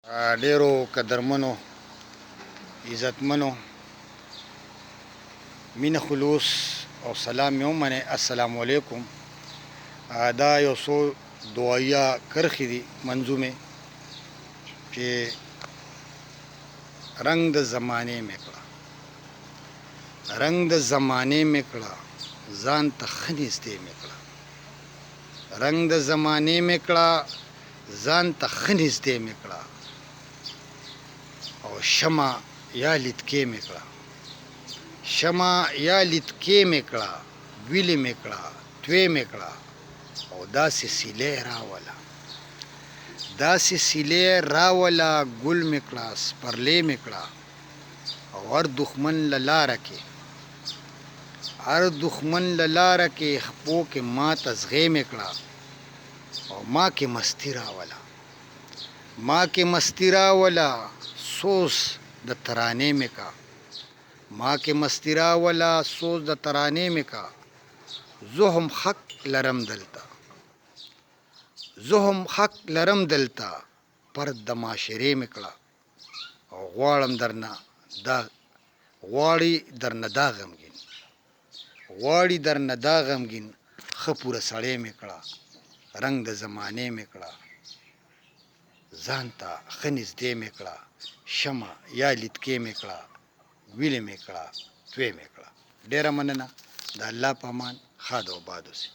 ډیرو قدرمنو عزتمنو مینه خلوص او سلام یې ومنئ. السلام علیکم. دا یو څو دعایه کرښې دي منظومې چې رنګ د زمانې مې کړه، رنګ د زمانې مې کړه، ځان ته ښه نږدې مې کړه، رنګ د زمانې مې کړه، ځان ته ښه نږدې مې کړه، او شمع یا لیدکې مې کړه، شمع یا لیدکې مې کړه، ویلې مې کړه، توی مې کړه، او داسې سیلۍ راوله، داسې سیلۍ راوله، ګل مې کړه، سپرلۍ مې کړه، او هر دښمن له لاره کې، هر دښمن له لاره کې خپو کې ماته زغې مې کړه، او ما کې مستي راوله، ما کې مستی راوله، سوز د ترانې مې کا، ما کې مستی راوله، سوز د ترانې مې کا. زه هم حق لرم دلته، زه هم حق لرم دلته، پر د معاشرې مې کړه، او غواړم درنه دا غواړي درنه دا غمګین، غواړي درنه دا غمګین، ښه پوره سړی مې کړه، رنګ د زمانې مې کړه، ځان ته ښه نږدې مې کړه، شمع یا لیدکې مې کړه، ویلې مې کړه، توی مې کړه. ډېره مننه. د الله په امان ښاد او باد اوسئ.